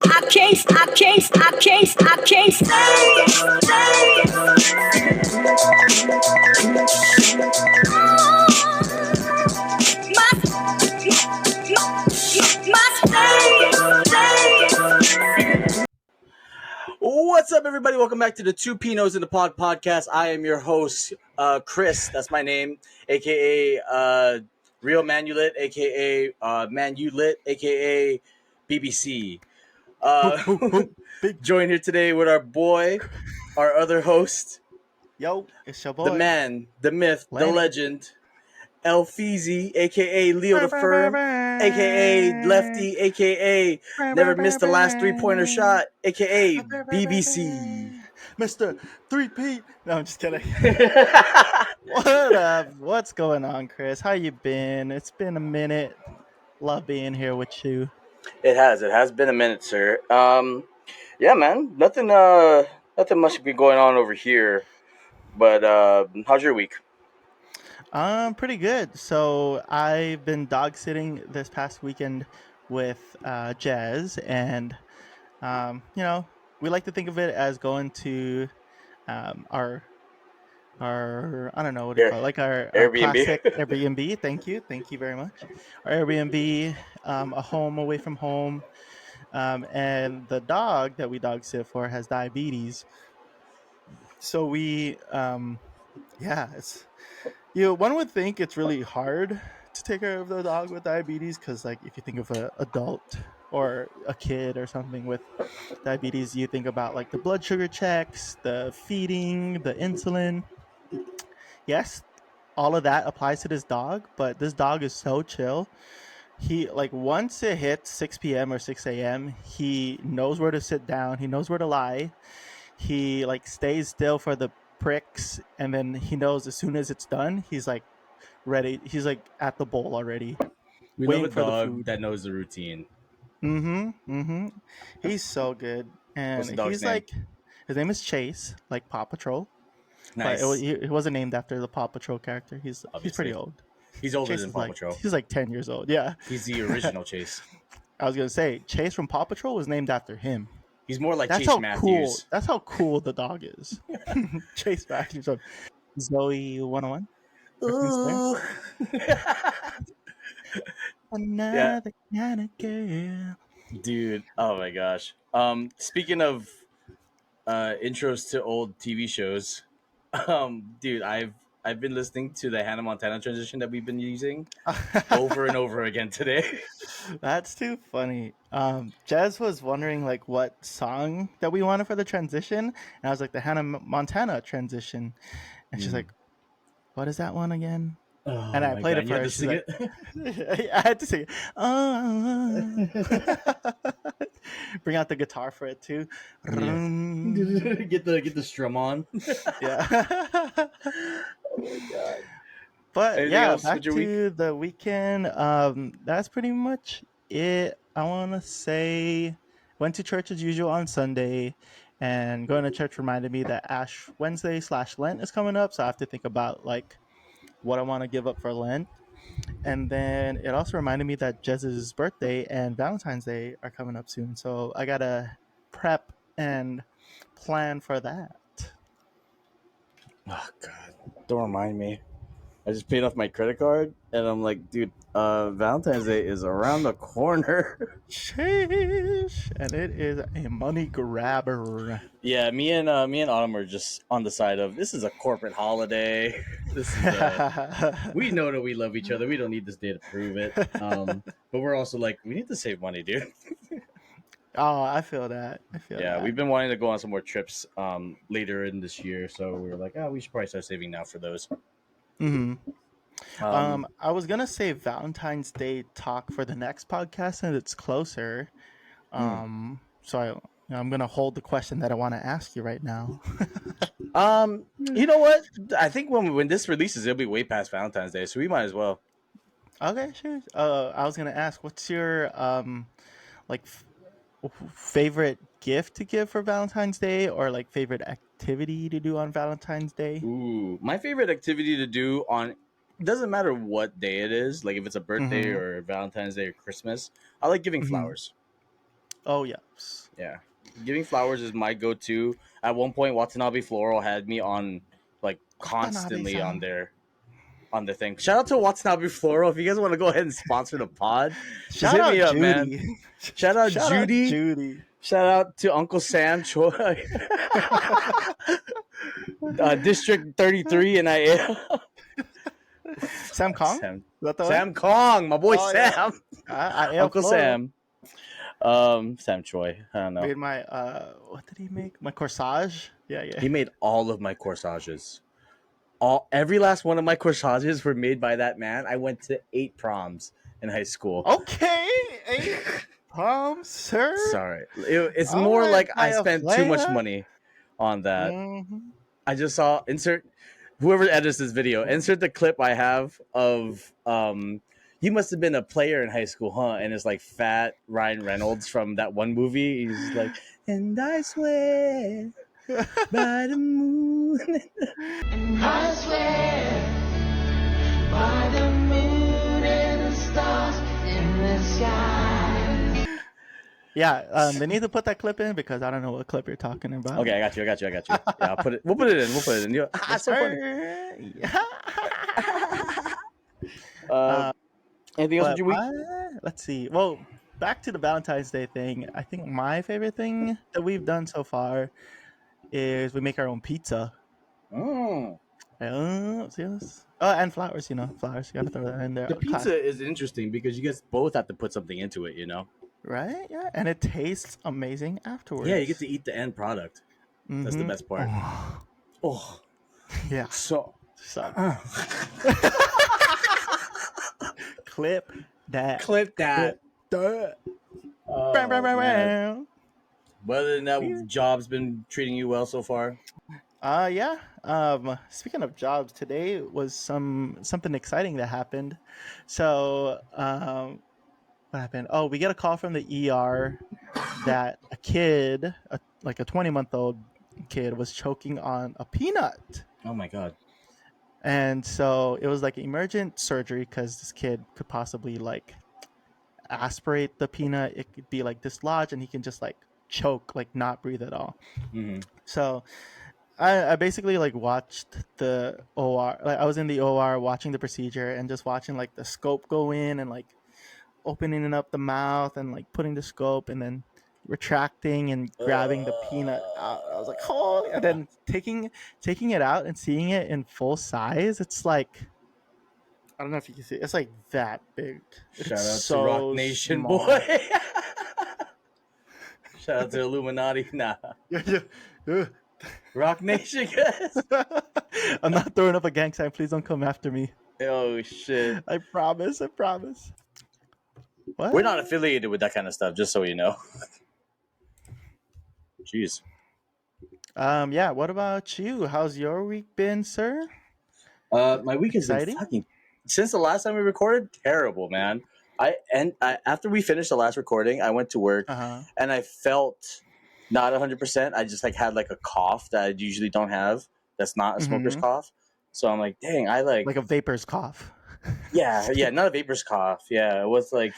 I can't What's up, everybody? Welcome back to the Two Pinos in the Pod podcast. I am your host, Chris. That's my name, aka Real Manulit, aka Manulit, aka BBC. Big Joined here today with our boy, our other host, yo, it's your the boy man, the myth, the Lenny. legend, El Feezy, aka Leo the Firm, aka Lefty, aka Never Missed the Last 3-pointer shot, aka BBC. Mr. 3P. No, I'm just kidding. What up? What's going on, Chris? How you been? It's been a minute. Love being here with you. It has been a minute, sir. Yeah, man, nothing much been going on over here. But how's your week? Pretty good. So I've been dog sitting this past weekend with Jazz, and we like to think of it as going to our I don't know what do you Air, call it, like our Airbnb. classic Airbnb. Thank you very much. Our Airbnb, a home away from home, and the dog that we dog sit for has diabetes. So it's one would think it's really hard to take care of the dog with diabetes because, like, if you think of an adult or a kid or something with diabetes, you think about like the blood sugar checks, the feeding, the insulin. Yes, all of that applies to this dog, but this dog is so chill. He, like, once it hits 6 p.m. or 6 a.m., he knows where to sit down, he knows where to lie. He, like, stays still for the pricks, and then he knows as soon as it's done, he's like ready. He's like at the bowl already, We love waiting a for the dog food. that knows the routine. He's so good. What's And the dog's he's name? like, his name is Chase, like Paw Patrol, but Nice. he wasn't named after the Paw Patrol character. He's pretty Obviously, old. he's older Chase than is Paw like, Patrol. he's like 10 years old. Yeah. He's the original Chase. I was gonna say Chase from Paw Patrol was named after him. He's more like That's Chase how cool. Matthews. That's how cool the dog is. Chase Matthews from Zoe 101. Reference there. Ooh. Yeah, Another kind of girl. dude. Oh my gosh. Speaking of intros to old TV shows. Dude, I've been listening to the Hannah Montana transition that we've been using over and over again today. That's too funny. Jez was wondering like what song that we wanted for the transition, and I was like the Hannah Montana transition, and she's like, "What is that one again?" And Oh I my played god, it you for had her. to She's sing like, it. I had to sing it. Bring out the guitar for it too. Yeah. Get the strum on. Yeah. Oh my god. But Anything yeah, else back with your week? to the weekend. That's pretty much it. I want to say went to church as usual on Sunday, and going to church reminded me that Ash Wednesday / Lent is coming up, so I have to think about like what I want to give up for Lent. And then it also reminded me that Jez's birthday and Valentine's Day are coming up soon, so I gotta prep and plan for that. Oh god. Don't remind me. I just paid off my credit card and I'm like, dude, Valentine's Day is around the corner. Sheesh. And it is a money grabber. Yeah, me and Autumn are just on the side of this is a corporate holiday. This is we know that we love each other. We don't need this day to prove it. But we're also like, we need to save money, dude. Oh, I feel that. I feel Yeah, that. we've been wanting to go on some more trips later in this year, so we were like, oh, we should probably start saving now for those. hmm Um, I was gonna say Valentine's Day talk for the next podcast, and it's closer. mm. I'm gonna hold the question that I want to ask you right now. You know what? I think when this releases, it'll be way past Valentine's Day, so we might as well. Okay, sure. I was gonna ask, what's your like favorite gift to give for Valentine's Day, or like favorite activity to do on Valentine's Day? Ooh, my favorite activity to do on doesn't matter what day it is, like if it's a birthday Mm-hmm. or Valentine's Day or Christmas. I like giving Mm-hmm. flowers. Oh yes. Yeah, giving flowers is my go-to. At one point, Watanabe Floral had me on like constantly on Watanabe-san. the thing. Shout out to Watanabe Floral. If you guys want to go ahead and sponsor the pod, just Shout hit me out up, man. Judy. Shout out Shout out Judy. Judy. Shout out to Uncle Sam Choi. District 33 and I Sam Kong? Is Sam that the one? Sam Kong, my boy Oh yeah. Sam. I am Uncle Floro. Sam. Sam Choi. I don't know. Made my what did he make? My corsage? Yeah. He made all of my corsages. Every last one of my corsages were made by that man. I went to 8 proms in high school. Okay. 8 proms, sir. Sorry. It's All more right, like I Maya spent too much Flaya. money on that. Mhm. I just saw whoever edits this video, insert the clip I have of you must have been a player in high school, huh? And it's like fat Ryan Reynolds from that one movie. He's just like, and I swear by the moon. I swear by the moon and the stars in the sky. Yeah, they need to put that clip in because I don't know what clip you're talking about. Okay, I got you. Yeah, I'll put it. We'll put it in. That's so funny. Anything else with your week? Let's see. Well, back to the Valentine's Day thing. I think my favorite thing that we've done so far is we make our own pizza. Mm. Yes. Oh, and flowers. Flowers. You gotta throw that in there. The pizza is interesting because you guys both have to put something into it, Right? Yeah, and it tastes amazing afterwards. Yeah, you get to eat the end product. That's the best part. Oh, yeah. so Clip that. clip that. That. Oh, man. But other than that, job's been treating you well so far. Yeah. Speaking of jobs, today was something exciting that happened. So, what happened? Oh, we get a call from the ER that a kid, like a 20-month-old kid, was choking on a peanut. Oh my god. And so it was like emergent surgery because this kid could possibly like aspirate the peanut. It could be like dislodged and he can just like choke, like not breathe at all. Mm-hmm. So I basically like watched the OR. Like I was in the OR watching the procedure and just watching like the scope go in and like opening up the mouth and like putting the scope and then retracting and grabbing the peanut out. I was like, holy! And then taking it out and seeing it in full size. It's like, I don't know if you can see. It's like that big. Shout out to Rock Nation, boy. Shout out to Illuminati. Nah. Yeah. Rock Nation, guys. I'm not throwing up a gang sign. Please don't come after me. Oh shit. I promise. What? We're not affiliated with that kind of stuff, just so you know. Jeez. Yeah. What about you? How's your week been, sir? My week has been Exciting? fucking since the last time we recorded. Terrible, man. After we finished the last recording, I went to work and I felt not 100%. I just like had like a cough that I usually don't have. That's not a smoker's cough. So I'm like, dang, I like a vapor's cough. Yeah, not a vapor's cough. Yeah, it was like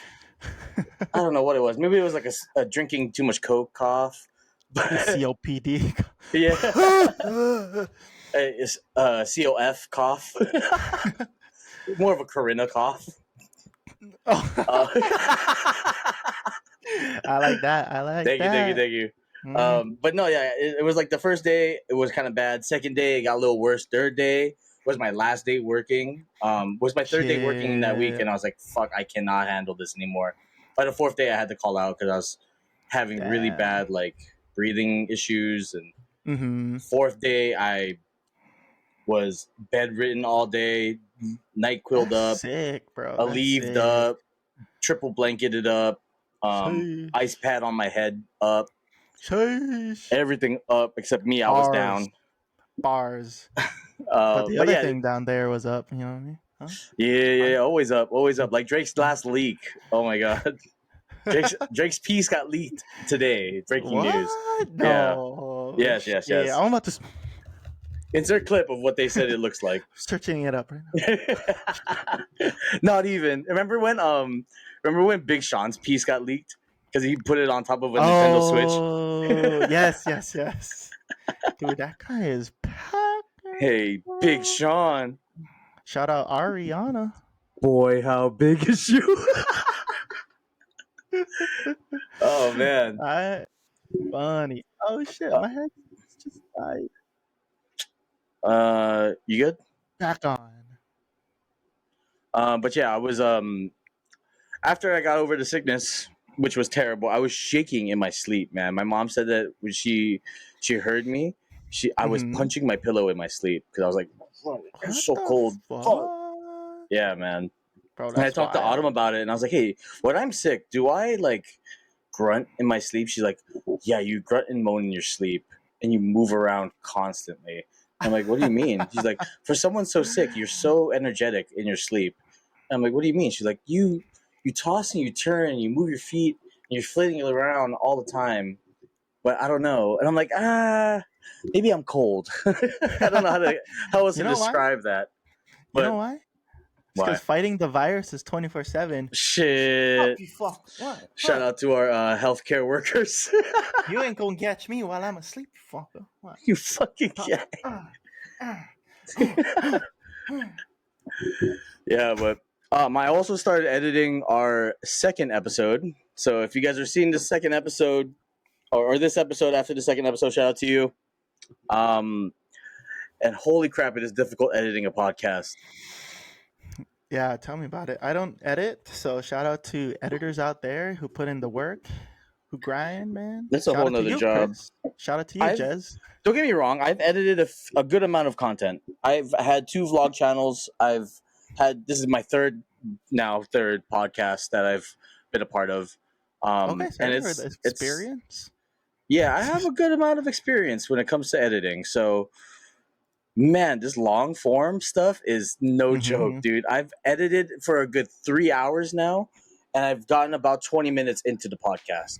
I don't know what it was. Maybe it was like a drinking too much Coke cough. COPD. Yeah. It's COF cough. More of a Corinna cough. Oh. I like that. Thank you. But no, yeah, it was like the first day, it was kind of bad. Second day, it got a little worse. Third day was my last day working. Was my third day working in that week, and I was like, fuck, I cannot handle this anymore. By the fourth day, I had to call out because I was having really bad like breathing issues. And fourth day, I was bedridden all day, night quilled up, sick, bro. alleviated up, triple blanketed up, ice pad on my head up, everything up except me. I was down. Bars. But the other thing down there was up. You know what I mean? Huh? Yeah, always up. Like Drake's last leak. Oh my god, Drake's piece got leaked today. Breaking news. No. Yeah. Yes. Yeah, I'm about to insert clip of what they said it looks like. searching it up right now. Not even. Remember when Big Sean's piece got leaked? because he put it on top of a Nintendo Switch. Oh, yes, yes, yes. Dude, that guy is packed. Hey, Big Sean. Shout out Ariana. Boy, how big is you? Oh man. Funny. Oh shit, my head just died. You good? Back on. But yeah, I was after I got over the sickness, which was terrible. I was shaking in my sleep, man. My mom said that when she heard me, I was Mhm. punching my pillow in my sleep because I was like, "Fuck, it's What so the cold." Fuck. fuck? Yeah, man. Bro, And I that's talked to Autumn wild. about it, and I was like, "Hey, when I'm sick, do I like grunt in my sleep?" She's like, "Yeah, you grunt and moan in your sleep, and you move around constantly." I'm like, "What do you mean?" She's like, "For someone so sick, you're so energetic in your sleep." And I'm like, "What do you mean?" She's like, "You toss and you turn, and you move your feet, and you're flitting around all the time." But I don't know. And I'm like, maybe I'm cold. I don't know how else You to know why? describe that. You know But why? It's because why? fighting the virus is 24/7. Shit. You fuck. What? Shout out to our healthcare workers. You ain't gonna catch me while I'm asleep, you fucker. What? You fucking yeah. Yeah, but I also started editing our second episode. So if you guys are seeing the second episode or this episode after the second episode, shout out to you. And holy crap, it is difficult editing a podcast. Yeah, tell me about it. I don't edit, so shout out to editors out there who put in the work, who grind, man. That's a Shout whole out to nother you, job. Chris. Shout out to you, I've Jez. Don't get me wrong, I've edited a good amount of content. I've had 2 vlog channels. This is my third podcast that I've been a part of. Okay, And sir. The it's experience. yeah, I have a good amount of experience when it comes to editing. So man, this long form stuff is no joke, Mm-hmm. dude. I've edited for a good 3 hours now, and I've gotten about 20 minutes into the podcast.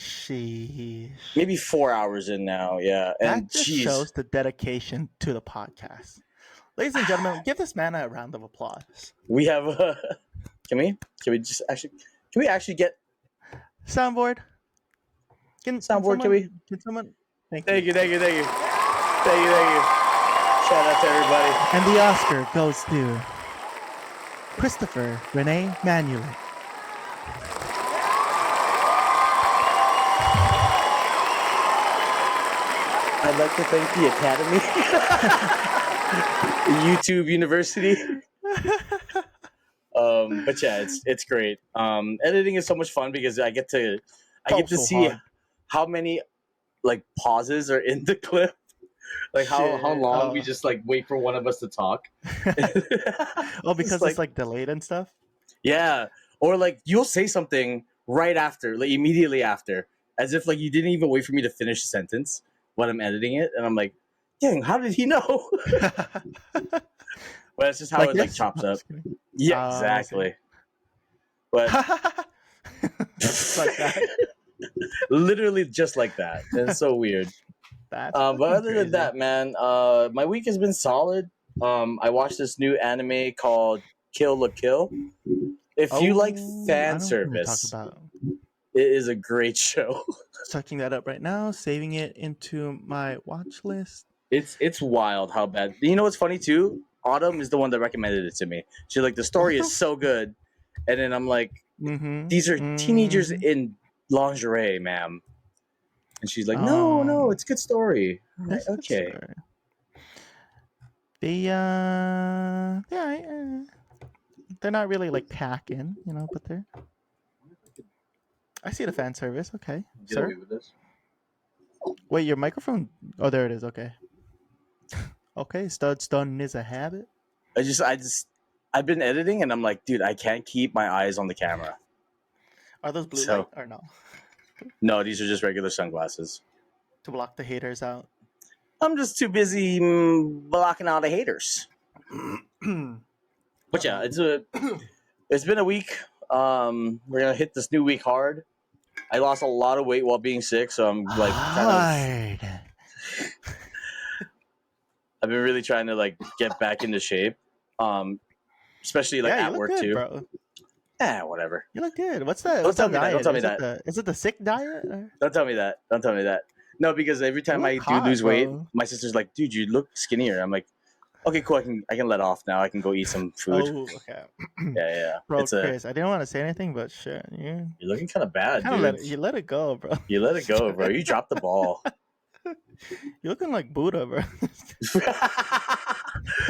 Sheesh. Maybe 4 hours in now, yeah. And That just jeez, shows the dedication to the podcast. Ladies and gentlemen, give this man a round of applause. we have can we actually get Soundboard. Can soundboard? Can someone? Thank Thank you. you. Thank you. Shout out to everybody. And the Oscar goes to Christopher Renee Manuel. I'd like to thank the Academy, YouTube University. But yeah, it's great. Editing is so much fun because I get to So see hard. how many like pauses are in the clip, like how Shit. long we just like wait for one of us to talk. Oh, because It's it's like delayed and stuff. yeah, or like you'll say something right after, like immediately after, as if like you didn't even wait for me to finish the sentence when I'm editing it, and I'm like, dang, how did he know? But it's just how Like it like this? chops No, up. just kidding. Yeah, Oh, exactly. But Just like that. literally just like that. And it's so weird. That's But fucking other than crazy. that, man, my week has been solid. I watched this new anime called Kill la Kill. If you like I fan know what you're talking service, about. it is a great show. Searching that up right now, saving it into my watch list. It's wild how bad. You know what's funny too? Autumn is the one that recommended it to me. She's like, the story is so good, and then I'm like, these are teenagers in lingerie, ma'am. And she's like, no, it's a good story. I'm like, That's a good okay. story. They're not really like packing, but they're. I see the fan service. Okay, Get sir. away with this. Wait, your microphone. Oh, there it is. Okay. Okay, stunning is a habit. I've been editing and I'm like, dude, I can't keep my eyes on the camera. Are those blue So- light or no? No, these are just regular sunglasses. To block the haters out. I'm just too busy blocking out the haters. But yeah, it's been a week. We're gonna hit this new week hard. I lost a lot of weight while being sick, so I'm like hard. I've been really trying to like get back into shape. Especially like Yeah, you at look work good, too. bro. Whatever. You look good. What's the Don't tell me that. diet? Don't tell me that. Is it the sick diet? Or? Don't tell me that. Don't tell me that. No, because every You time I look do hot, lose weight, bro. my sister's like, "Dude, you look skinnier." I'm like, "Okay, cool. I can let off now. I can go eat some food." Oh, okay. Yeah. Bro, It's a Chris, I didn't want to say anything, but shit, you You're looking kind of bad, kind of dude. let it go, bro. You let it go, bro. You dropped the ball. You're looking like Buddha, bro.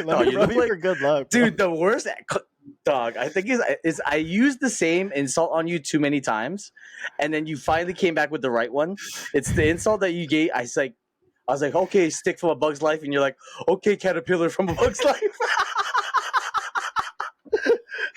No, Let me you rub look you like for good luck, bro. dude. The worst, dog. I think is I used the same insult on you too many times, and then you finally came back with the right one. It's the insult that you gave. I was like, okay, stick from A Bug's Life, and you're like, okay, caterpillar from A Bug's Life.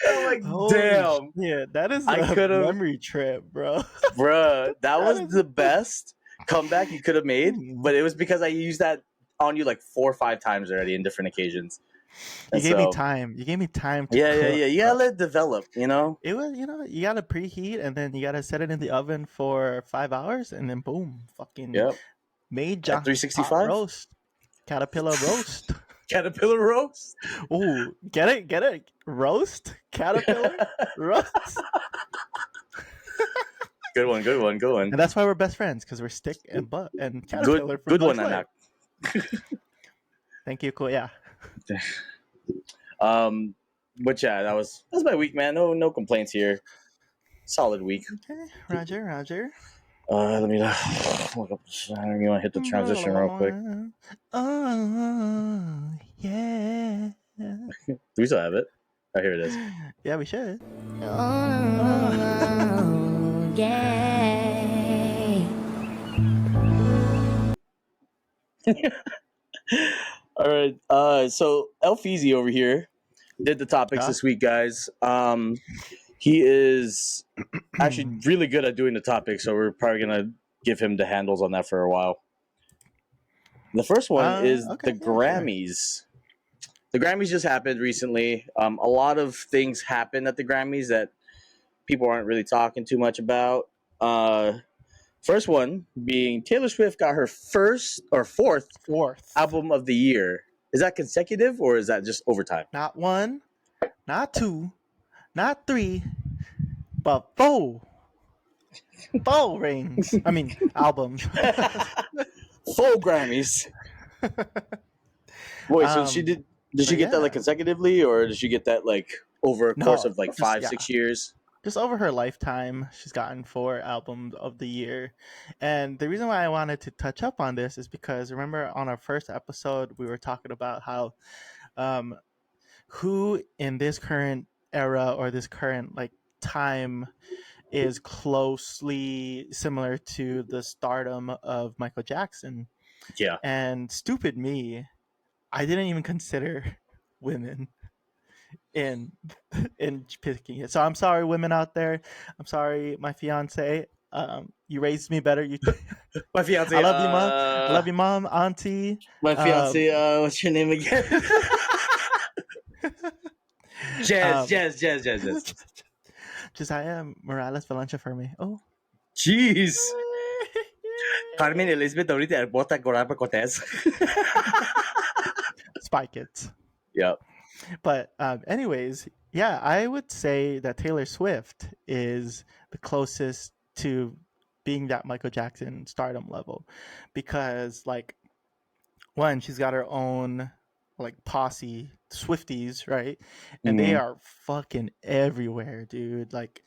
I'm like, Holy damn, shit, that is I a could have, memory trip, bro. bruh. That That was is the best comeback you could have made, but it was because I used that on you like 4 or 5 times already in different occasions. You And gave me so, time. You gave me time to yeah. cook, You bro. gotta let it develop, you know? It was, you gotta preheat and then you gotta set it in the oven for 5 hours and then boom, fucking Yep. made At pot 365? roast, caterpillar roast. Caterpillar roast? Ooh, get it, roast, caterpillar roast. Good one. And that's why we're best friends because we're stick and butt and caterpillar from Good one, Bugs Life. Anak. Thank you, cool. Yeah. But yeah, that's my week, man. No complaints here. Solid week. Okay, Roger. Let me look up. You want to hit the transition real quick? Oh yeah. Do we still have it? Oh, here it is. Yeah, we should. Oh, yeah. All right. So Elfeezy over here did the topics Yeah. this week, guys. He is actually really good at doing the topics, so we're probably gonna give him the handles on that for a while. The first one is Okay, the yeah, sure. Grammys. The Grammys just happened recently. A lot of things happened at the Grammys that people aren't really talking too much about. First one being Taylor Swift got her first or fourth Fourth. album of the year. Is that consecutive or is that just overtime? Not one, not two, not three, but four. Four rings. I mean, albums. Full Grammys. Wait, so she did? Did she but get that yeah. like consecutively, or did she get that like over a course No, of like just- 5, yeah. 6 years? Just over her lifetime, she's gotten 4 albums of the year. And the reason why I wanted to touch up on this is because remember on our first episode, we were talking about how who in this current era or this current like time is closely similar to the stardom of Michael Jackson. Yeah. And stupid me, I didn't even consider women in picking it. So I'm sorry, women out there. I'm sorry, my fiance. You raised me better. You, My fiance. I love you, mom. I love you, mom, auntie. My fiance. What's your name again? Jazz. Josiah Morales Valencia for me. Oh, Jeez. Carmen Elizabeth ahorita bota Gorapa Cortez. Spy Kids. Yep. But anyways, yeah, I would say that Taylor Swift is the closest to being that Michael Jackson stardom level because like one, she's got her own like posse, Swifties, right? And they are fucking everywhere, dude. Like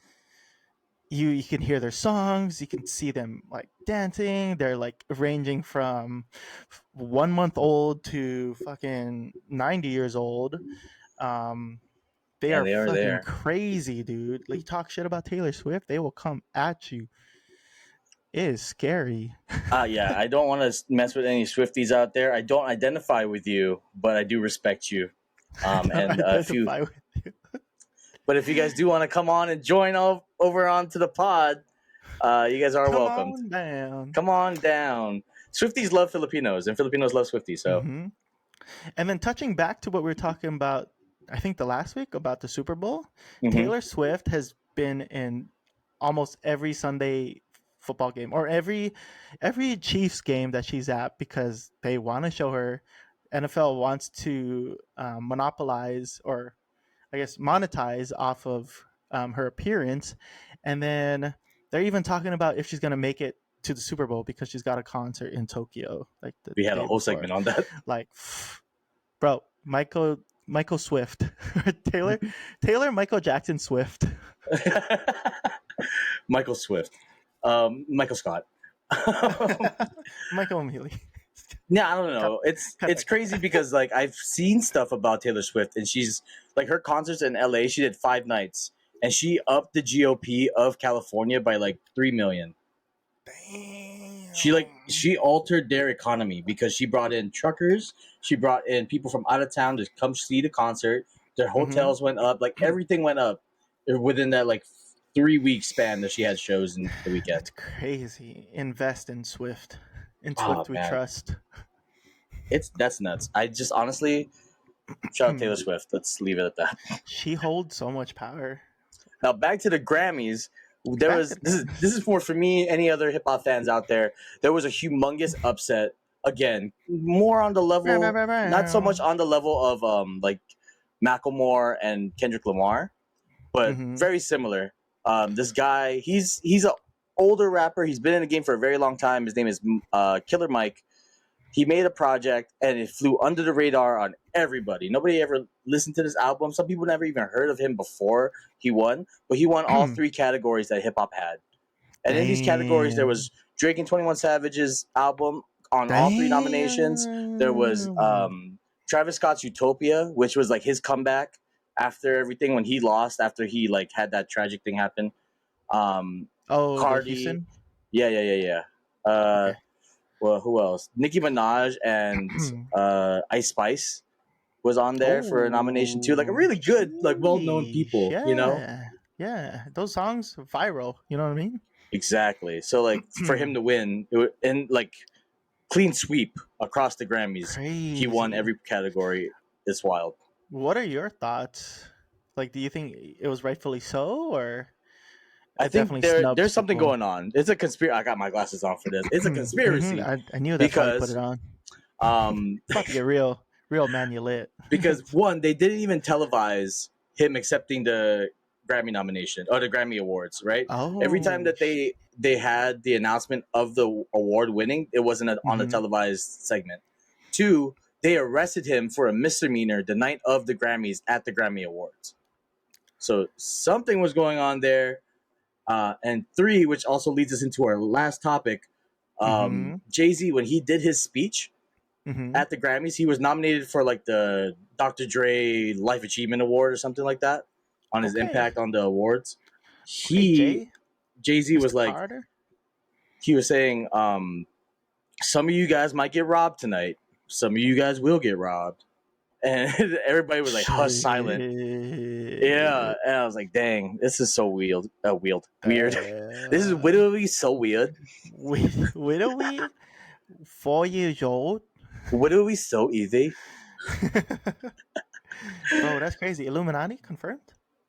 you can hear their songs, you can see them like dancing. They're like ranging from 1 month old to fucking 90 years old. They Yeah, are they are fucking there. crazy, dude. Like, you talk shit about Taylor Swift, they will come at you. It is scary. Yeah, I don't want to mess with any Swifties out there. I don't identify with you, but I do respect you. And if you, Identify with you. but if you guys do want to come on and join over onto the pod, you guys are Come welcome. on down. Come on down. Swifties love Filipinos, and Filipinos love Swifties. So, Mhm. And then touching back to what we were talking about, I think the last week about the Super Bowl, Mhm. Taylor Swift has been in almost every Sunday football game or every Chiefs game that she's at because they want to show her. NFL wants to monopolize or I guess monetize off of her appearance, and then they're even talking about if she's gonna make it to the Super Bowl because she's got a concert in Tokyo like the We had a day whole before. segment on that. Like, bro, Michael Swift, Taylor Michael Jackson Swift. Michael Swift, Michael Scott. Michael Mealy. Yeah, I don't know. cut It's that. crazy because like I've seen stuff about Taylor Swift, and she's like her concerts in LA. She did 5 nights, and she upped the GOP of California by like 3 million. Damn. She altered their economy because she brought in truckers, she brought in people from out of town to come see the concert. Their hotels went up, like everything went up within that like 3 week span that she had shows in the weekend. That's crazy. Invest in Swift. In Oh Swift we man, trust. that's nuts. I just honestly shout out Taylor Swift. Let's leave it at that. She holds so much power. Now back to the Grammys. This is more for me, any other hip hop fans out there. There was a humongous upset. Again, more on the level, not so much on the level of like Macklemore and Kendrick Lamar, but very similar. This guy, he's an older rapper. He's been in the game for a very long time. His name is Killer Mike. He made a project and it flew under the radar on everybody. Nobody ever listened to this album. Some people never even heard of him before he won, but he won all 3 categories that hip hop had. And in these categories, there was Drake and 21 Savage's album on all 3 nominations. There was Travis Scott's Utopia, which was like his comeback after everything when he lost, after he like had that tragic thing happen. Cardi. Yeah. Okay. Well, who else? Nicki Minaj and Ice Spice was on there for a nomination too. Like a really good, like well-known people, yeah. you know? Yeah, those songs viral. You know what I mean? Exactly. So like for him to win, and like clean sweep across the Grammys, Crazy. he won every category. It's wild. What are your thoughts? Like, do you think it was rightfully so, or? I think there's something going on. It's a conspiracy. I got my glasses on for this. It's a conspiracy. I knew that's why you put it on. About to get real man, you lit. Because one, they didn't even televise him accepting the Grammy nomination or the Grammy Awards, right? Oh, every time that they had the announcement of the award winning, it wasn't on a televised segment. 2, they arrested him for a misdemeanor the night of the Grammys at the Grammy Awards. So something was going on there. And 3, which also leads us into our last topic, Jay-Z, when he did his speech at the Grammys, he was nominated for like the Dr. Dre Life Achievement Award or something like that on his impact on the awards. Jay-Z was like, Carter? He was saying, some of you guys might get robbed tonight. Some of you guys will get robbed. And everybody was like, hush, silent. Yeah, and I was like, dang, this is so weird. This is literally so weird. Literally 4 years old. Literally so easy. Bro, that's crazy. Illuminati confirmed?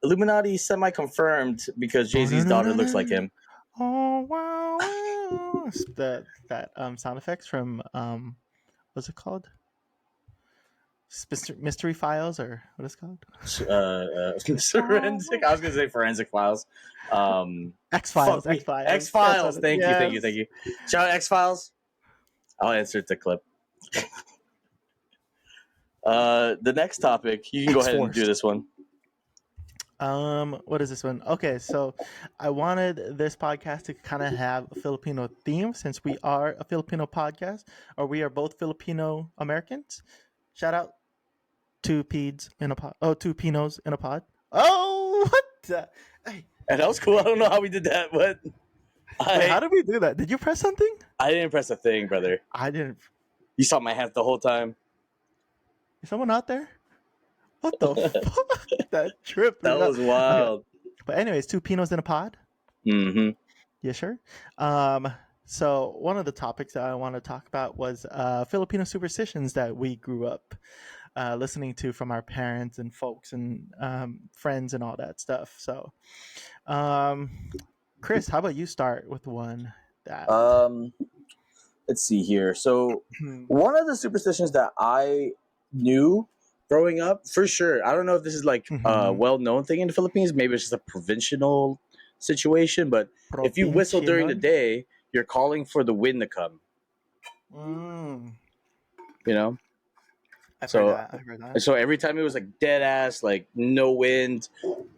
Illuminati semi-confirmed because Jay-Z's daughter looks like him. Oh, wow. that sound effects from, what's it called? Mystery Files, or what is it called? Forensic. I was gonna say Forensic Files. X-Files. X-Files. Thank you. Shout out X-Files. I'll insert the clip. The next topic, you can go ahead and do this one. What is this one? Okay, so I wanted this podcast to kind of have a Filipino theme, since we are a Filipino podcast, or we are both Filipino Americans. Shout out to Peds in a pod. Oh, 2 Pinos in a pod. Oh, what the? Hey. And that was cool. I don't know how we did that, but wait, how did we do that? Did you press something? I didn't press a thing, brother. I didn't. You saw my hands the whole time. Is someone out there? What the fuck? That trip. That was wild. Okay. But anyways, 2 Pinos in a pod. Mm-hmm. Yeah, sure. So one of the topics that I want to talk about was Filipino superstitions that we grew up listening to from our parents and folks and friends and all that stuff. So, Chris, how about you start with one that? Let's see here. So one of the superstitions that I knew Growing up, for sure. I don't know if this is like a Mm-hmm. well-known thing in the Philippines. Maybe it's just a provincial situation. But if you whistle during the Provincial. day, you're calling for the wind to come. Mm. You know. I've heard So that. I've heard that. so every time it was like dead ass, like no wind,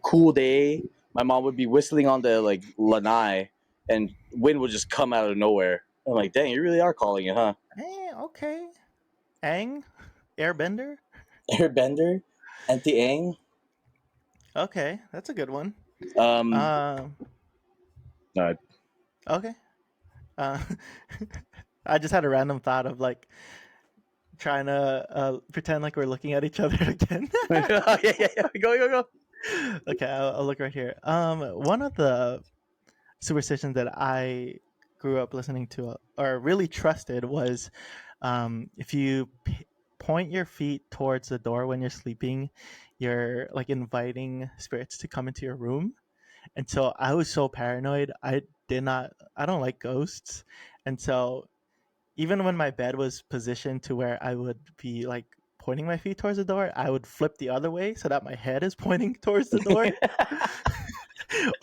cool day, my mom would be whistling on the like lanai, and wind would just come out of nowhere. I'm like, dang, you really are calling it, huh? Okay. Aang, Airbender. Airbender, anti-ang. Okay, that's a good one. Um, Um. no, Okay. Uh, I just had a random thought of like trying to pretend like we're looking at each other again. yeah, yeah, yeah. Go. Okay, I'll look right here. One of the superstitions that I grew up listening to or really trusted was if you point your feet towards the door when you're sleeping, you're like inviting spirits to come into your room. And so I was so paranoid. I don't like ghosts. And so even when my bed was positioned to where I would be like pointing my feet towards the door, I would flip the other way so that my head is pointing towards the door.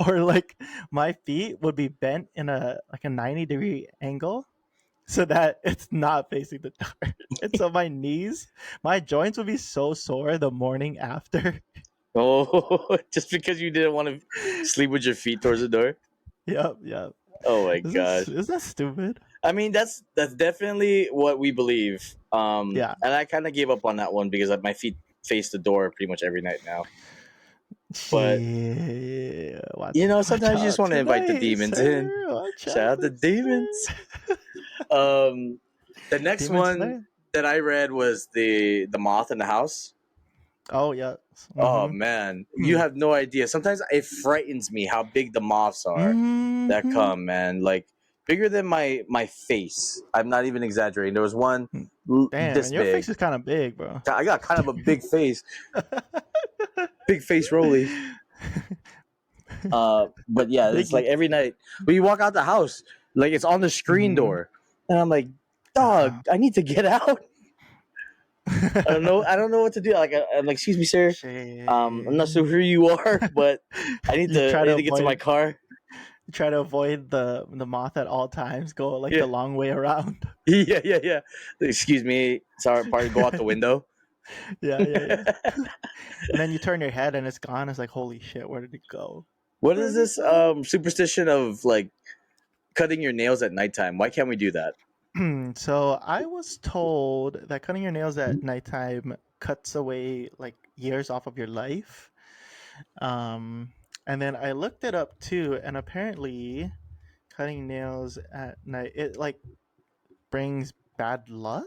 Or like my feet would be bent in a like a 90-degree angle so that it's not facing the door. And so my joints would be so sore the morning after. Oh, just because you didn't want to sleep with your feet towards the door. Yep. Oh my gosh. Is that stupid? I mean, that's definitely what we believe. Yeah. And I kind of gave up on that one because my feet face the door pretty much every night now. But Shit. you know, Watch sometimes you just out want to invite the tonight, demons in. sir. Watch Shout out the out, demons. sir. Um, the next Demon one Slayer. that I read was the moth in the house. Oh yeah. Oh Mm-hmm. man, you have no idea. Sometimes it frightens me how big the moths are that Mm-hmm. come, man. Like bigger than my face. I'm not even exaggerating. There was one Damn, this and your face big. is kind of big, bro. I got kind of a big face, big face rolly. But yeah, it's like Biggie. every night when you walk out the house, like it's on the screen Mm-hmm. door, and I'm like, dog, I need to get out. I don't know what to do. Like, I'm like, excuse me, sir. I'm not Shit. sure who you are, but You I try need to to get to my avoid car. the moth at all times. Go like Yeah, the long way around. yeah. Excuse me. Sorry, part go out the window. Yeah. And then you turn your head and it's gone. It's like, holy shit, where did it go? What Where is did it this go? superstition of like cutting your nails at nighttime? Why can't we do that? So I was told that cutting your nails at nighttime cuts away like years off of your life. Um, and then I looked it up too, and apparently cutting nails at night it like brings bad luck.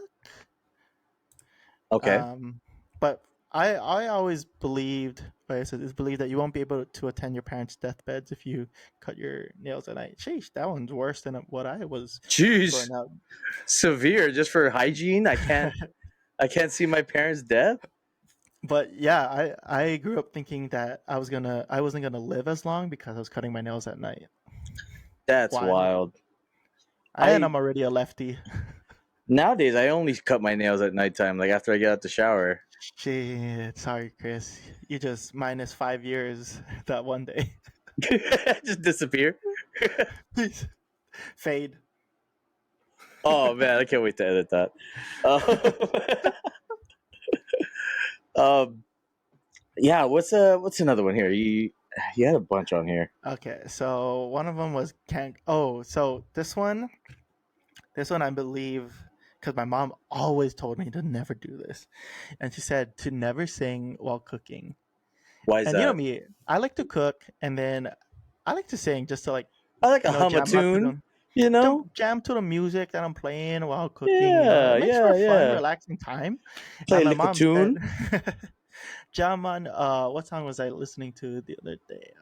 Okay. Um, but I always believed, like I said, is believed that you won't be able to attend your parents' deathbeds if you cut your nails at night. Sheesh, that one's worse than what I was Jeez, growing up. severe. Just for hygiene, I can't see my parents' death. But yeah, I grew up thinking that I wasn't gonna live as long because I was cutting my nails at night. That's Wild. wild. And I I'm already a lefty. Nowadays I only cut my nails at nighttime, like after I get out the shower. Shit, sorry, Chris. You just minus 5 years that one day. Just disappear. Please fade. Oh man, I can't wait to edit that. Um, yeah, what's another one here? You had a bunch on here. Okay, so one of them was can't. Oh, so this one I believe, because my mom always told me to never do this, and she said to never sing while cooking. Why is And you know that? me, I like to cook, and then I like to sing just to like I like a hum a jam out to tune, them. you know? Jam to the music that I'm playing while cooking. Yeah, It makes for a fun, yeah. relaxing time. Play And a my little mom said, tune. jam on. What song was I listening to the other day?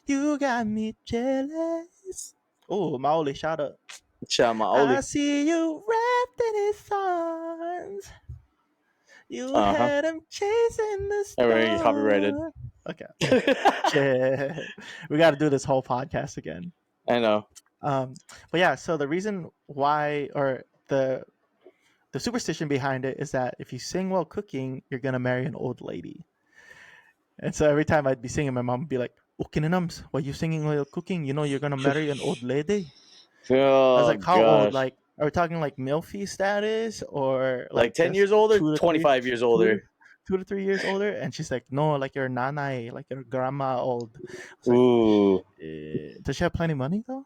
You got me jealous. Oh, Maoli, shout out. I Chamaoli. see you wrapped in his arms. You Uh-huh. had him chasing the Already copyrighted. storm. Okay. Shit. We got to do this whole podcast again. I know. But yeah, so the reason why, or the the superstition behind it is that if you sing while cooking, you're gonna marry an old lady. And so every time I'd be singing, my mom would be like, "Okay, nams, why you singing while cooking? You know you're gonna marry an old lady." I was Oh like, "How old? gosh. Like, are we talking like milfy status or Like like 10 just years older, 2 to 3, 25 years two to older. 2 to 3 years older?" And she's like, "No, like your nanay, like your grandma old." I was like, Ooh. "Does she have plenty of money though?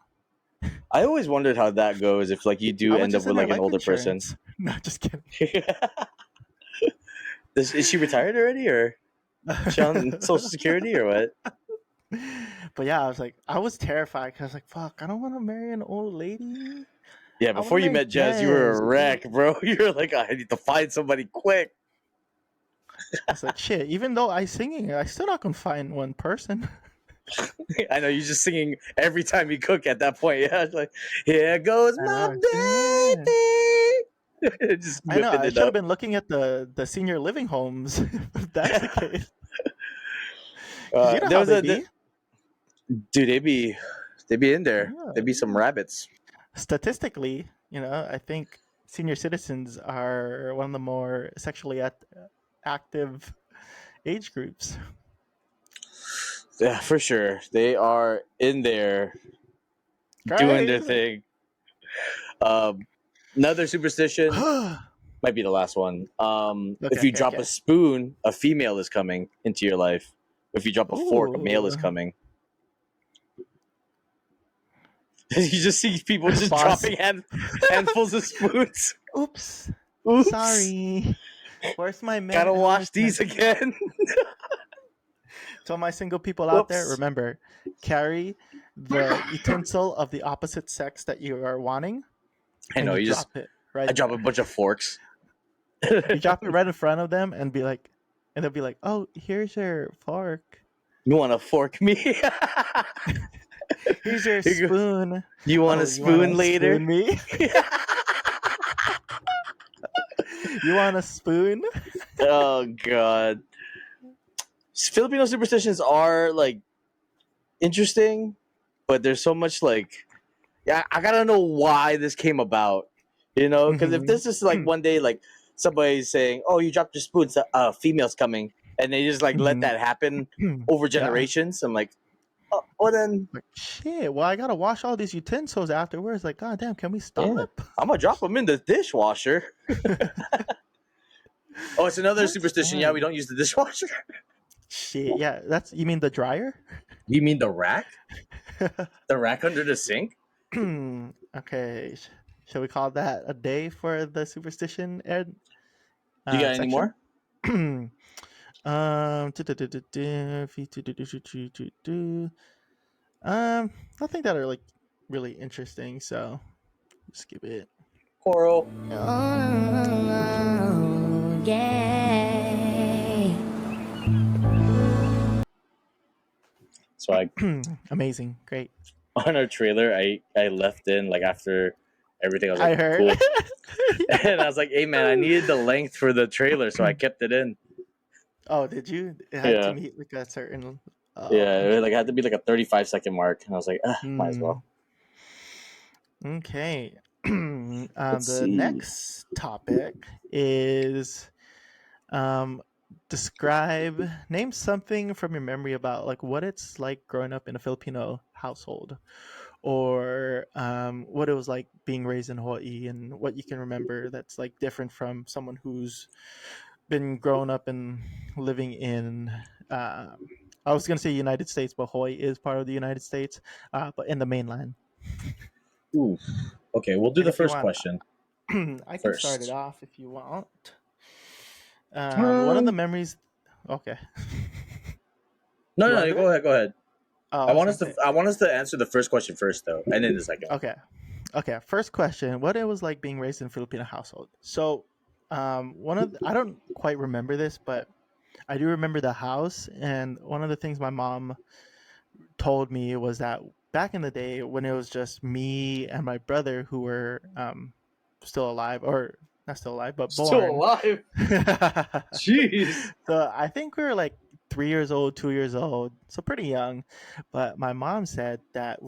I always wondered how that goes if like you do How much end up is in with her like an life older person. insurance?" No, just kidding. Is she retired already or she on social security or what? But yeah, I was terrified because I was like, "Fuck, I don't want to marry an old lady. Yeah, I want to before you marry met Jazz, you were Jazz." a wreck, bro. You were like, I need to find somebody quick. I was like, "Shit, even though I singing, I still not gonna find one person." I know you're just singing every time you cook at that point. Yeah, it's like, here goes I my know. Yeah. baby. Just I know. whipping I it should have up. been looking at the senior living homes if that's the case. Because you know There how was they a be. dude. They be in there. Yeah. They be some rabbits. Statistically, I think senior citizens are one of the more sexually active age groups. Yeah, for sure. They are in there doing their Guys. thing. Um, Another superstition Okay, might be the last one. If okay, you drop a okay. spoon, a female is coming into your life. If you drop a fork, a male is Ooh. coming. You just see people just Pause. dropping handfuls of spoons. Oops. Oops. Sorry. Where's my men Gotta wash enlightenment? these again. To all my single people out there, Whoops. remember, carry the utensil of the opposite sex that you are wanting, I and know, you you just, drop it I right drop a there. bunch of forks. You drop it right in front of them and they'll be like, "Oh, here's your fork. You want to fork me? Here's your You spoon. you want Oh, a you want spoon to later? spoon me? You want a spoon?" Oh, God. Filipino superstitions are like interesting, but there's so much like, yeah, I gotta know why this came about, because if Mhm. this is like one day like somebody's saying, oh, you dropped your spoons, female's coming, and they just like let Mhm. that happen over Yeah. generations, I'm like, oh, well then, Like, shit. Well, I gotta wash all these utensils afterwards. Like, god damn, can we yeah, stop? I'm gonna drop them in the dishwasher. Oh, it's another That's superstition. Yeah, we funny. don't use the dishwasher. Shit. Yeah, you mean the dryer? You mean the rack? The rack under the sink? Okay. Shall we call that a day for the superstition, Ed? You got any Section. more? I think that are like really interesting. So skip it. Coral. Oh, yeah. So I Amazing, great. on our trailer, I left in like after everything. I was I like, heard. cool. And I was like, hey man, I needed the length for the trailer, so I kept it in. Oh, did you? It had to Yeah. meet like a certain. Yeah. It had to be like a 35-second mark. And I was like, might as well. Okay. Let's The see. next topic is name something from your memory about like what it's like growing up in a Filipino household, or what it was like being raised in Hawaii, and what you can remember that's like different from someone who's been growing up and living in. I was gonna say United States, but Hawaii is part of the United States, but in the mainland. Ooh. Okay, we'll do And the if you first want, question I can start it first. off if you want. One of the Um, memories. Okay. no, You no, want to no, do it? go ahead, go ahead. Oh, I I was want gonna us to say. I want us to answer the first question first though, and then the second one. Okay. Okay. First question: what it was like being raised in a Filipino household? So, I don't quite remember this, but I do remember the house, and one of the things my mom told me was that back in the day when it was just me and my brother who were still alive, or not still alive but Still born. alive. Jeez. So I think we were like 3 years old, 2 years old, so pretty young. But my mom said that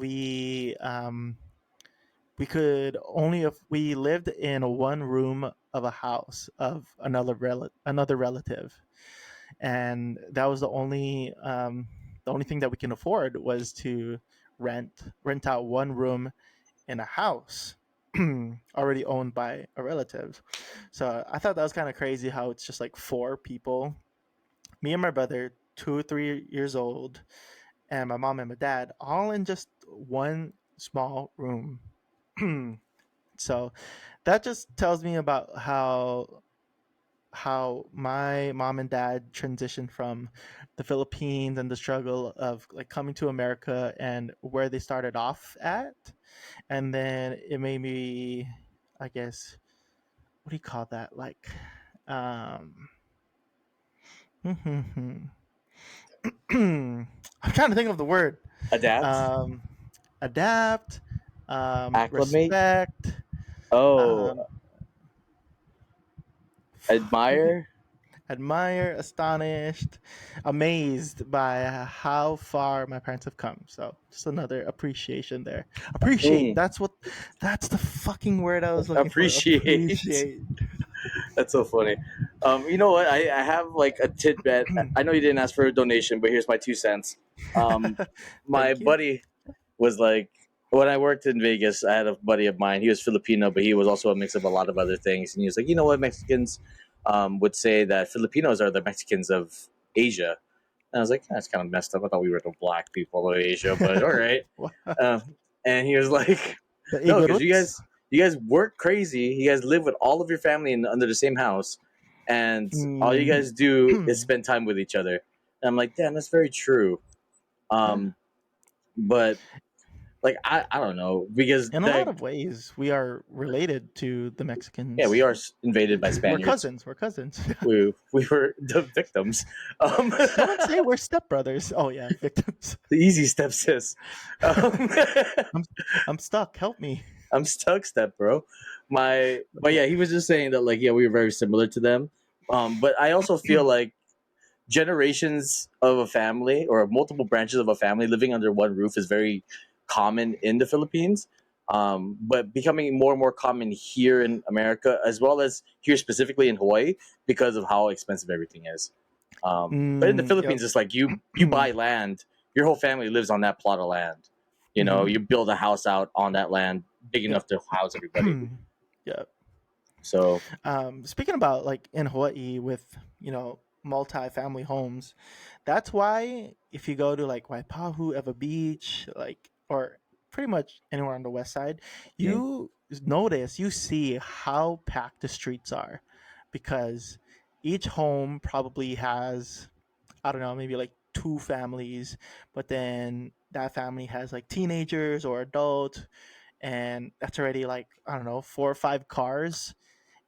we could only if we lived in one room of a house of another relative, and that was the only thing that we can afford was to rent out one room in a house already owned by a relative. So I thought that was kind of crazy how it's just like four people, me and my brother, 2 or 3 years old, and my mom and my dad, all in just one small room. So that just tells me about how my mom and dad transitioned from the Philippines and the struggle of like coming to America and where they started off at. And then it made me, I guess, what do you call that? Like, um, I'm trying to think of the word. Adapt, Um, adapt, acclimate. respect, Oh, um, admire. admire, astonished, amazed by how far my parents have come. So just another appreciation there. Appreciate. Mm, That's the fucking word I was looking for. appreciate. Appreciate. That's so funny. You know what? I have like a tidbit. I know you didn't ask for a donation, but here's my 2 cents. Um, my Thank you. buddy was like, when I worked in Vegas, I had a buddy of mine. He was Filipino, but he was also a mix of a lot of other things. And he was like, you know what? Mexicans would say that Filipinos are the Mexicans of Asia. And I was like, that's kind of messed up. I thought we were the black people of Asia, but all right. Um, and he was like, The no, because you Igorots. guys you guys work crazy. You guys live with all of your family under the same house, and all you Mm. guys do is spend time with each other. And I'm like, damn, that's very true. Yeah. Um, but like I don't know because In a lot of ways, we are related to the yeah, we Mexicans. are invaded by We're Spaniards. cousins. We're cousins. We were the victims. Um, Someone say we're stepbrothers. Oh yeah, victims. the easy step sis. Um, I'm I'm stuck. Help me. I'm stuck, step bro. But yeah, he was just saying that like yeah, we were very similar to them. But I also feel like generations of a family or multiple branches of a family living under one roof is very common in the Philippines, but becoming more and more common here in America, as well as here specifically in Hawaii, because of how expensive everything is. But in the Yep. Philippines, it's like you buy land, your whole family lives on that plot of land. You know, Hmm. you build a house out on that land big Yep. enough to house everybody. Yep. So Speaking about like in Hawaii with multi-family homes, that's why if you go to like Waipahu, Eva Beach, like or pretty much anywhere on the west side, mm, you see how packed the streets are, because each home probably has, I don't know, maybe like two families, but then that family has like teenagers or adults, and that's already like, I don't know, 4 or 5 cars,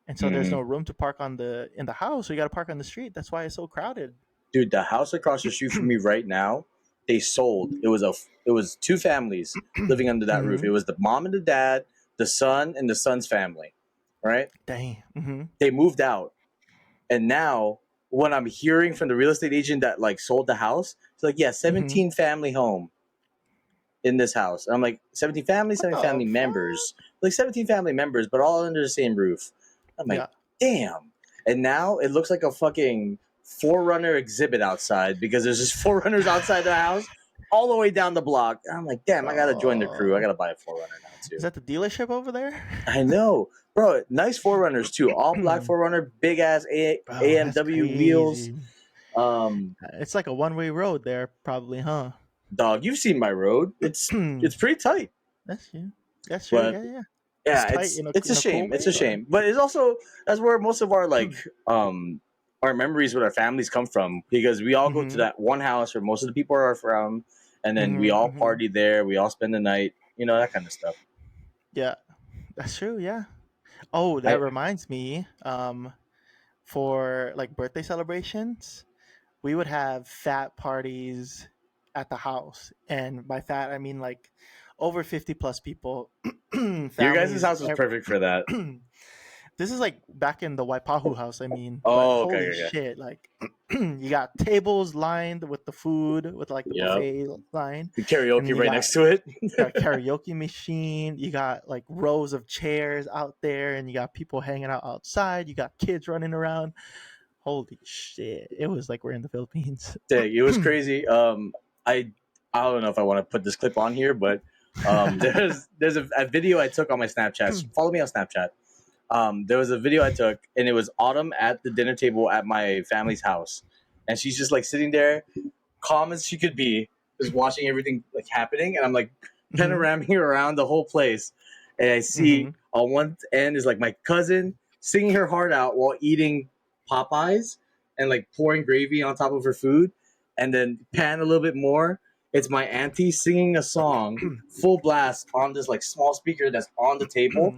and so there's mm. no room to park in the house, so you got to park on the street. That's why it's so crowded. Dude, the house across the street from me right now, they sold. It was two families living under that roof. Hmm. It was the mom and the dad, the son and the son's family. Right? Dang. Hmm. They moved out, and now when I'm hearing from the real estate agent that like sold the house, it's like yeah, Hmm. 17 family home in this house. And I'm like 17 families, What 17 the family fuck? members, like 17 family members, but all under the same roof. I'm like, Yeah. damn. And now it looks like a fucking Forerunner exhibit outside because there's just Forerunners outside the house all the way down the block. And I'm like, damn, I gotta join the crew. I Oh, gotta buy a Forerunner now is too. that the dealership over there? I know, bro. Nice Forerunners too. All black Forerunner, big ass Bro, that's AMW wheels. crazy. Um, It's like a one-way road there, probably, huh? Dog, you've seen my road. It's pretty tight, That's you. That's true. but Yeah, yeah. It's yeah, tight it's a in a cool shame. It's way, a or shame, but it's also that's where most of our like our memories with our families come from because we all go to mm-hmm, that one house where most of the people are from, and then we mm-hmm, all mm-hmm. party there. We all spend the night. You know that kind of stuff. Yeah, that's true. Yeah. Oh, that I reminds me. For like birthday celebrations, we would have fat parties at the house, and by fat I mean like over 50 plus people, Your guys' families. house was perfect for that. this is like back in the Waipahu house. I mean, but Oh, okay, holy okay, okay. shit! Like, you got tables lined with the food, with like the Yep. buffet line, The and karaoke you right got next to it. a karaoke machine. You got like rows of chairs out there, and you got people hanging out outside. You got kids running around. Holy shit! It was like we're in the Philippines. Dang, it was crazy. I don't know if I want to put this clip on here, but there's a video I took on my Snapchat. Follow me on Snapchat. There was a video I took, and it was Autumn at the dinner table at my family's house, and she's just like sitting there, calm as she could be, just watching everything like happening, and I'm like Mhm, panoraming around the whole place, and I see mhm, on one end is like my cousin singing her heart out while eating Popeyes and like pouring gravy on top of her food, and then pan a little bit more. It's my auntie singing a song full blast on this like small speaker that's on the table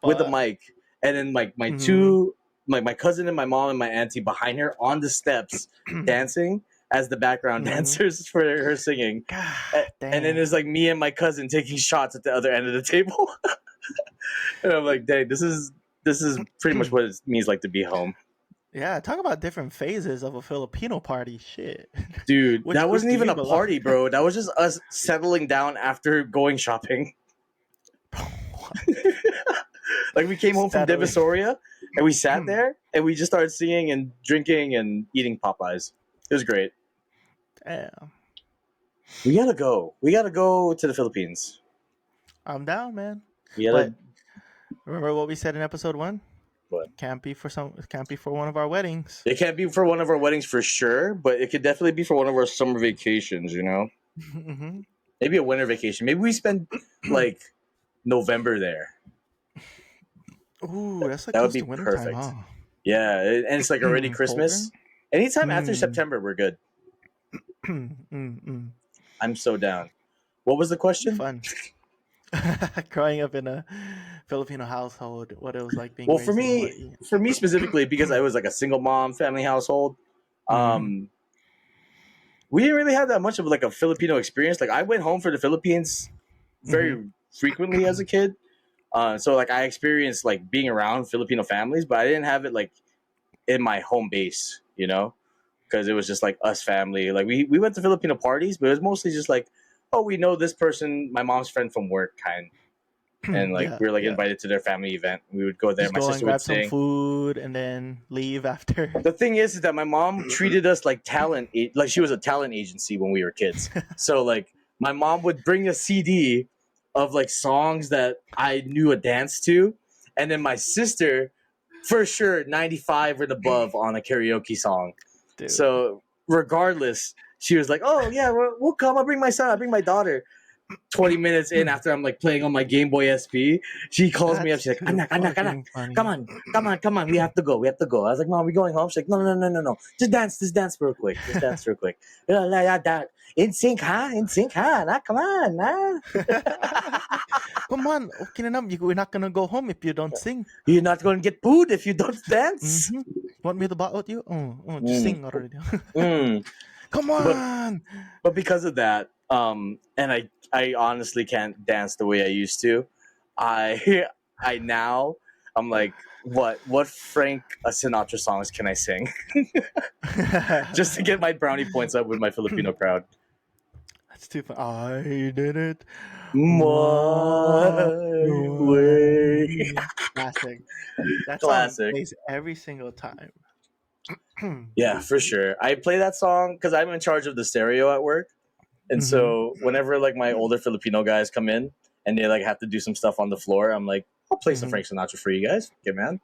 with a Fuck. mic, and then like my Mhm. two my cousin and my mom and my auntie behind her on the steps dancing as the background Mhm. dancers for her singing. God And then there's damn. like me and my cousin taking shots at the other end of the table. And I'm like, dang, this is pretty much what it means like to be home. Yeah, talk about different phases of a Filipino party. Shit. Dude, Which that group wasn't do even you a belong? party, bro. That was just us settling down after going shopping. Like we came home from Settling. Divisoria and we sat there and we just started singing and drinking and eating Popeyes. It was great. Damn. We gotta go. We gotta go to the Philippines. I'm down, man. We gotta. But remember what we said in episode 1? What? It can't be for one of our weddings. It can't be for one of our weddings for sure, but it could definitely be for one of our summer vacations. You know, Mhm. maybe a winter vacation. Maybe we spend like November there. Ooh, that's like That would close be to wintertime, perfect. huh? Yeah, and it's like already Colder? Christmas. Anytime after Mm. September, we're good. Mm. I'm so down. What was the Be question? fun. Growing up in a Filipino household, what it was like being Well, raised in Hawaii. for me specifically, because I was like a single mom family household, Mhm. um, we didn't really have that much of like a Filipino experience. Like I went home for the Philippines Mhm. very frequently as a kid, so like I experienced like being around Filipino families, but I didn't have it like in my home base, you know, because it was just like us family. Like we went to Filipino parties, but it was mostly just like, oh, we know this person, my mom's friend from work, kind, and like Yeah, we were like yeah. invited to their family event. We would go there. Just My go and sister would grab some sing. food and then leave after. The thing is that my mom treated us like like she was a talent agency when we were kids. So like my mom would bring a CD of like songs that I knew a dance to, and then my sister, for sure, 95 and above on a karaoke song. Dude, So regardless, she was like, "Oh yeah, we'll come. I'll bring my son. I'll bring my daughter." 20 minutes in after I'm like playing on my Game Boy SP, she calls me up. that's She's like, too Anak, Anak, Anak, fucking funny. come on. We have to go. We have to go. I was like, Mom, we going home? She's like, no. Just dance real quick. Just dance real quick. In sync, huh? In sync, huh? Nah, come on, nah. Come on, okay na nam. We're not gonna go home if you don't sing. You're not going to get food if you don't dance. Mm-hmm. Want me to bow out you? Just Mm, sing already. mm. Come But on. because of that, and I honestly can't dance the way I used to. I I now I'm like, what Frank Sinatra songs can I sing just to get my brownie points up with my Filipino crowd? That's too fun. I did it My my way, way. Classic. That song classic. plays every single time. Yeah, for sure. I play that song because I'm in charge of the stereo at work. And Mm-hmm. so whenever like my older Filipino guys come in and they like have to do some stuff on the floor, I'm like, I'll play some Mm-hmm. Frank Sinatra for you guys. Okay, man.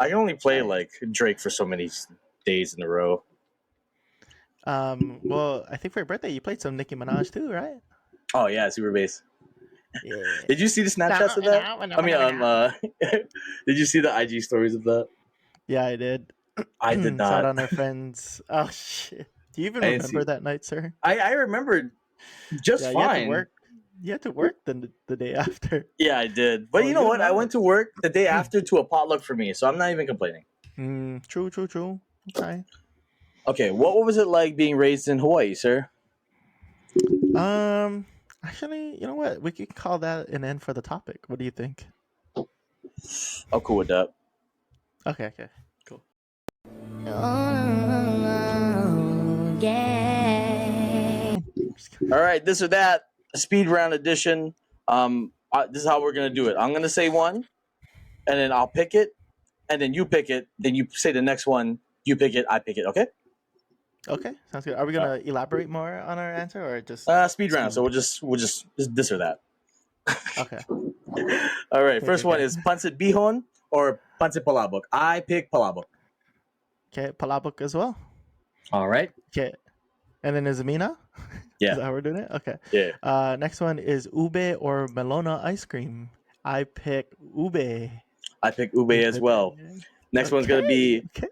I can only play Nice. like Drake for so many days in a row. Well, I think for your birthday you played some Nicki Minaj too, right? Oh yeah, super bass. Yeah. Did you see the Snapchats of that? I mean, did you see the IG stories of that? Yeah, I did. I did Saw it not. on our friends. Oh shit. Do you even I didn't remember see. that night, sir? I remembered just Yeah, you had to fine. work. You had to work the day after. Yeah, I did. But Oh, you you know don't what? I have went it. to work the day after to a potluck for me, so I'm not even complaining. True. Okay. Okay, what was it like being raised in Hawaii, sir? Um, Actually, you know what? We could call that an end for the topic. What do you think? I'm cool with that. Okay, cool. Oh, yeah. All right, this or that speed round edition. This is how we're gonna do it. I'm gonna say one, and then I'll pick it, and then you pick it. Then you say the next one. You pick it. I pick it. Okay. Okay, sounds good. Are we gonna elaborate more on our answer or just Speed round. So we'll just this or that. okay? All right. First one Okay. is pancit bihon or pancit palabok. I pick palabok. Okay, palabok as well. All right. Okay, and then is Amina? Yeah. Is that how we're doing it? Okay. Yeah. Next one is ube or melona ice cream. I pick ube. I pick ube as well. Next one's gonna be Okay.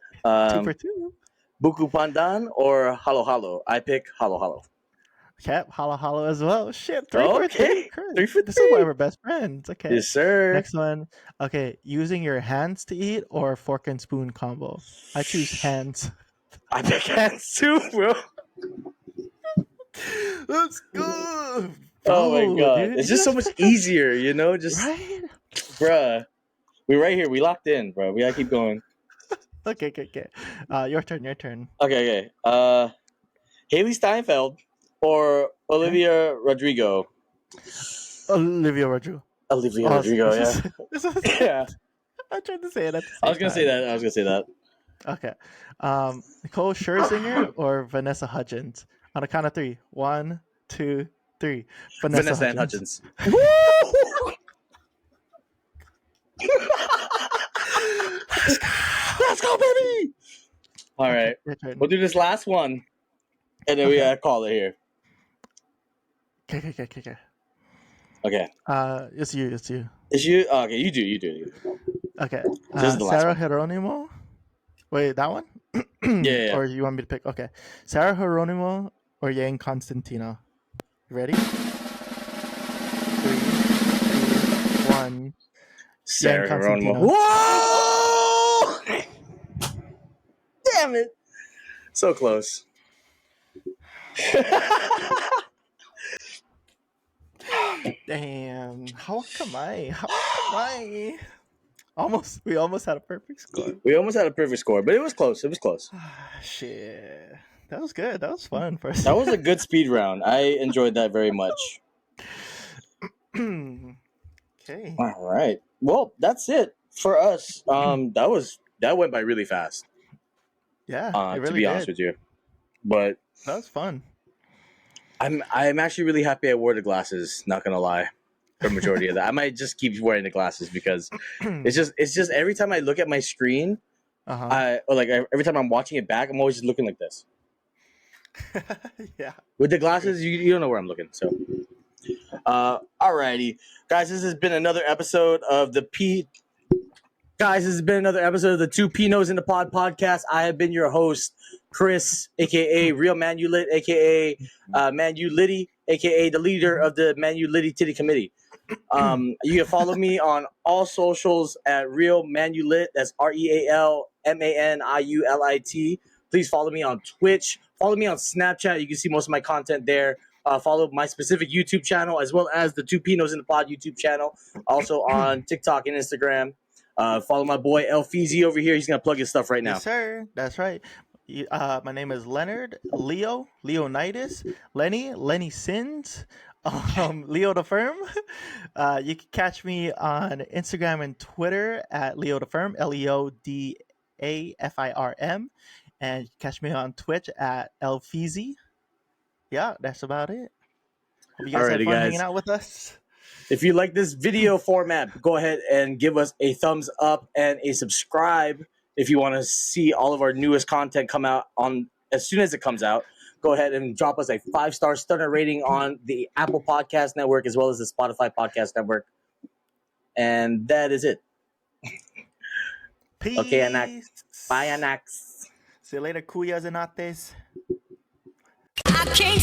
2 for 2. buku pandan or halo halo. I pick halo halo. Okay, halo as well. Shit, 3 for 3. Okay. Chris. 3 for This 3. is why we're best friends. Okay. Yes, sir. Next one. Okay, using your hands to eat or fork and spoon combo. I choose hands. I pick hands too, bro. Let's go. Oh my god. Dude, It's just so much easier, you know? Just right? bruh. We're right here. We locked in, bro. We gotta keep going. Okay. Your turn. Okay. Haley Steinfeld or Olivia Rodrigo. Olivia Rodrigo. Olivia Rodrigo, yeah. Yeah. I tried to say it at the same I was gonna say that. Okay. Nicole Scherzinger or Vanessa Hudgens? On a count of 3. 1, 2, 3. Vanessa and Hudgens. Let's go, baby! All right. Your turn. We'll do this last one. And then we gotta call it here. Okay. Okay. It's you. Is you? Okay, you do. Okay. This is the last Sarah one. Geronimo. Wait, that one? Yeah. Or you want me to pick? Okay. Sarah Geronimo or Yang Constantino? You ready? 3, 2, 1. Sarah Geronimo. Constantino. Whoa! Damn it. So close. Damn. How come I? We almost had a perfect score. We almost had a perfect score, but it was close. Shit. That was good. That was fun. First. That was a good speed round. I enjoyed that very much. Okay. All right. Well, that's it for us. That went by really fast. Yeah. It really to be honest with you, but that was fun. I'm actually really happy I wore the glasses. Not gonna lie, for majority of that, I might just keep wearing the glasses because it's just every time I look at my screen, every time I'm watching it back, I'm always just looking like this. Yeah. With the glasses, you don't know where I'm looking. So, alrighty, guys, this has been another episode of the Two Pinos in the Pod podcast. I have been your host, Chris, aka Real Man You Lit, aka Man You Litty, aka the leader of the Man You Litty Titty Committee. You can follow me on all socials at Real Man You Lit. That's RealManiulit. Please follow me on Twitch. Follow me on Snapchat. You can see most of my content there. Follow my specific YouTube channel as well as the Two Pinos in the Pod YouTube channel. Also on TikTok and Instagram. Follow my boy El Fizi over here. He's gonna plug his stuff right now. Yes, sir. That's right. My name is Leonard Leonidas Lenny Sins. Leo the Firm. You can catch me on Instagram and Twitter at Leo the Firm, LeoDafirm, and you can catch me on Twitch at Elfizi. Yeah, that's about it. Hope you guys had fun hanging out with us. If you like this video format, go ahead and give us a thumbs up and a subscribe. If you want to see all of our newest content come out on as soon as it comes out, go ahead and drop us a 5-star stunner rating on the Apple Podcast Network as well as the Spotify Podcast Network. And that is it. Peace. Okay, Anax. Bye, Anax. See you later, Kuyas and Ates. I can't